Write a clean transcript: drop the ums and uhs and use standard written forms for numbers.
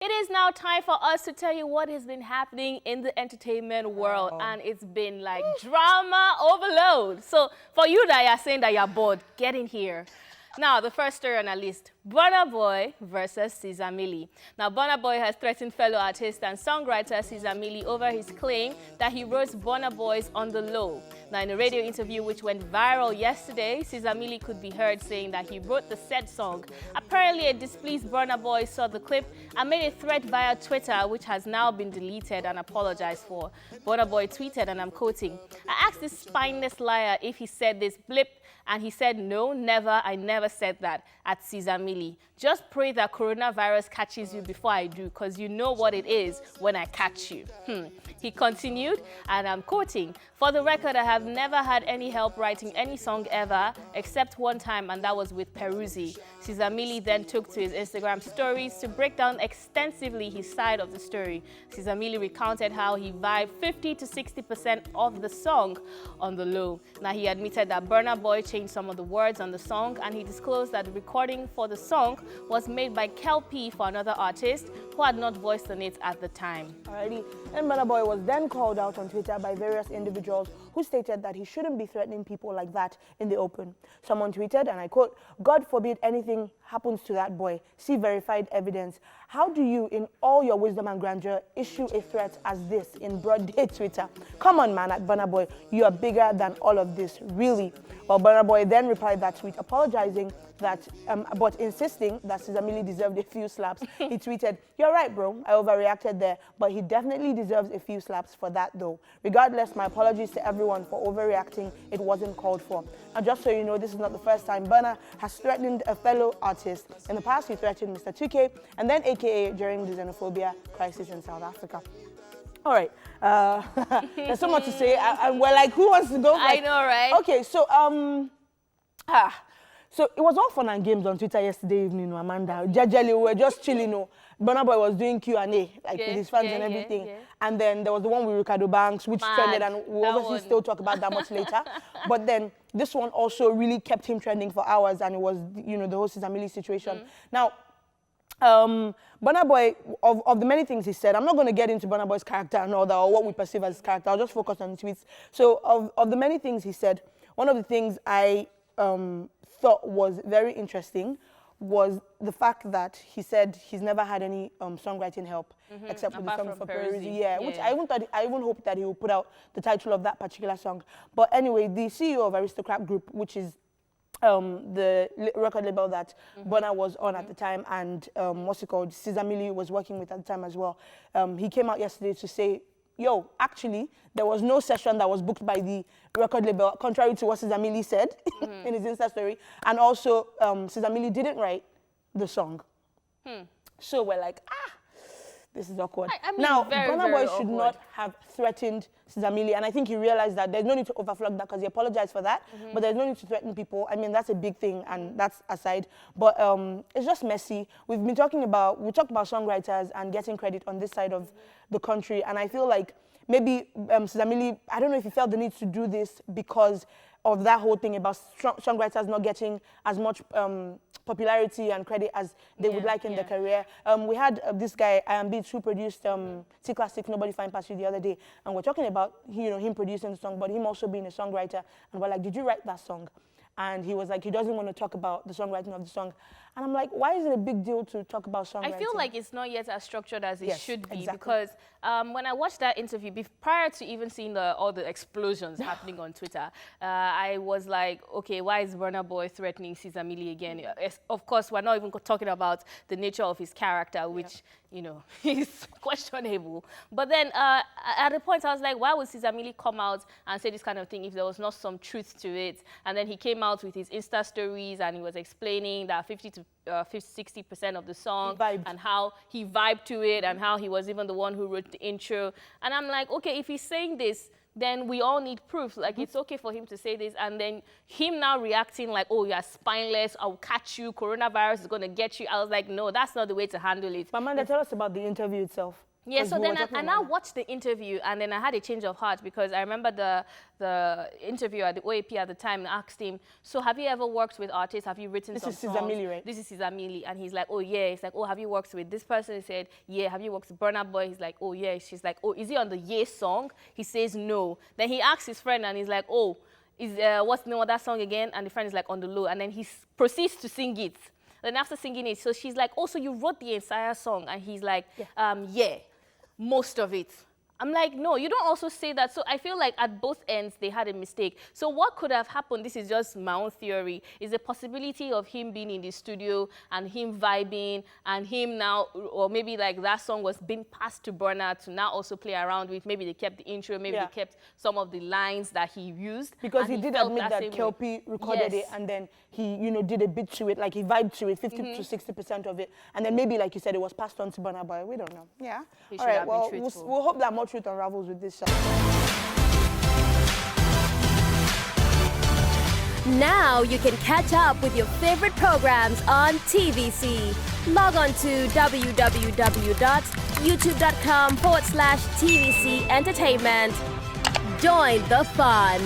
It is now time for us to tell you what has been happening in the entertainment world, and it's been like drama overload. So for you that are saying that you're bored, get in here. Now, the first story on our list, Burna Boy versus Ceeza Milli. Now, Burna Boy has threatened fellow artist and songwriter Ceeza Milli over his claim that he wrote Burna Boys on the low. Now, in a radio interview which went viral yesterday, Ceeza Milli could be heard saying that he wrote the said song. Apparently, a displeased Burna Boy saw the clip and made a threat via Twitter, which has now been deleted and apologized for. Burna Boy tweeted, and I'm quoting, "I asked this spineless liar if he said this blip, and he said, no, never, I never said that," at Ceeza Milli. "Just pray that coronavirus catches you before I do, because you know what it is when I catch you." He continued, and I'm quoting, "For the record, I have never had any help writing any song ever, except one time, and that was with Peruzzi." Ceeza Milli then took to his Instagram stories to break down extensively his side of the story. Ceeza Milli recounted how he vibed 50 to 60% of the song on the low. Now, he admitted that Burna Boy changed some of the words on the song, and he disclosed that the recording for the song was made by Kel-P for another artist who had not voiced on it at the time. Alrighty, and Burna Boy was then called out on Twitter by various individuals who stated that he shouldn't be threatening people like that in the open. Someone tweeted, and I quote, "God forbid anything happens to that boy. See verified evidence. How do you, in all your wisdom and grandeur, issue a threat as this in broad day Twitter? Come on, man, at Burna Boy, you are bigger than all of this, really." Well, Burna Boy then replied that tweet, apologizing that, but insisting that Ceeza Milli deserved a few slaps. He tweeted, "You're right, bro. I overreacted there, but he definitely deserves a few slaps for that, though. Regardless, my apologies to everyone for overreacting. It wasn't called for." And just so you know, this is not the first time Burna has threatened a fellow artist. In the past, he threatened Mr. 2K and then AKA during the xenophobia crisis in South Africa. All right, there's so much to say. We're like, who wants to go first? I know, right? Okay, so so it was all fun and games on Twitter yesterday evening, Amanda. Jejely, we were just chilling. Burna Boy was doing Q&A, like with his fans and everything. Yeah. And then there was the one with Reekado Banks, which trended, and we'll obviously still talk about that much later. But then this one also really kept him trending for hours, and it was, you know, the whole Ceeza Milli situation. Now, Burna Boy, of the many things he said, I'm not going to get into Burna Boy's character and all that, or what we perceive as his character. I'll just focus on the tweets. So of the many things he said, one of the things I thought was very interesting was the fact that he said he's never had any songwriting help except for the song for Peruzzi. Yeah, which I even hoped that he would put out the title of that particular song. But anyway, the CEO of Aristocrat Group, which is the record label that Burna was on at the time, and what's it called, Ceeza Milli was working with at the time as well. He came out yesterday to say, yo, actually, there was no session that was booked by the record label, contrary to what Ceeza Milli said in his Insta story. And also, Ceeza Milli didn't write the song. So we're like, this is awkward. I mean, now, very, Burna Boy should not have threatened Ceeza Milli, and I think he realized that there's no need to overflog that, because he apologized for that, but there's no need to threaten people. I mean, that's a big thing, and that's aside. But it's just messy. We talked about songwriters and getting credit on this side of the country, and I feel like maybe Ceeza Milli, I don't know if he felt the need to do this because of that whole thing about songwriters not getting as much popularity and credit as they would like in their career. We had this guy, Ian Beats, who produced T-Classic, Nobody Find Past You the other day, and we're talking about him producing the song, but him also being a songwriter, and we're like, did you write that song? And he was like, he doesn't want to talk about the songwriting of the song. And I'm like, why is it a big deal to talk about songwriting? I feel like it's not yet as structured as it should be, because when I watched that interview, prior to even seeing all the explosions happening on Twitter, I was like, okay, why is Burna Boy threatening Ceeza Milli again? Of course, we're not even talking about the nature of his character, which, you know, is questionable. But then at the point, I was like, why would Ceeza Milli come out and say this kind of thing if there was not some truth to it? And then he came out with his Insta stories, and he was explaining that 50 to 60% of the song and how he vibed to it, and how he was even the one who wrote the intro. And I'm like, okay, if he's saying this, then we all need proof. Like, it's okay for him to say this, and then him now reacting like, oh, you're spineless, I'll catch you, coronavirus is going to get you. I was like, no, that's not the way to handle it. But Amanda, tell us about the interview itself. Yeah, so then I watched the interview, and then I had a change of heart because I remember the interviewer at the OAP at the time asked him, so have you ever worked with artists? Have you written some songs? This is Ceeza Milli, right? This is Ceeza Milli. And he's like, oh, yeah. He's like, oh, have you worked with this person? He said, yeah. Have you worked with Burna Boy? He's like, oh, yeah. She's like, oh, is he on the Yeah song? He says no. Then he asks his friend, and he's like, oh, what's the name of that song again? And the friend is like, On the Low. And then he proceeds to sing it. Then after singing it, so she's like, oh, so you wrote the entire song? And he's like, yeah, most of it. I'm like, no, you don't also say that. So I feel like at both ends, they had a mistake. So what could have happened, this is just my own theory, is the possibility of him being in the studio and him vibing and him now, or maybe like that song was being passed to Burna to now also play around with. Maybe they kept the intro, maybe they kept some of the lines that he used. Because he did admit that Kelpie recorded it and then he, you know, did a bit to it, like he vibed to it, 50 to 60% of it. And then maybe, like you said, it was passed on to Burna Boy. We don't know. Yeah. All right, well, we'll hope that more truth unravels with this song. Now you can catch up with your favorite programs on TVC. Log on to www.youtube.com/TVC Entertainment. Join the fun.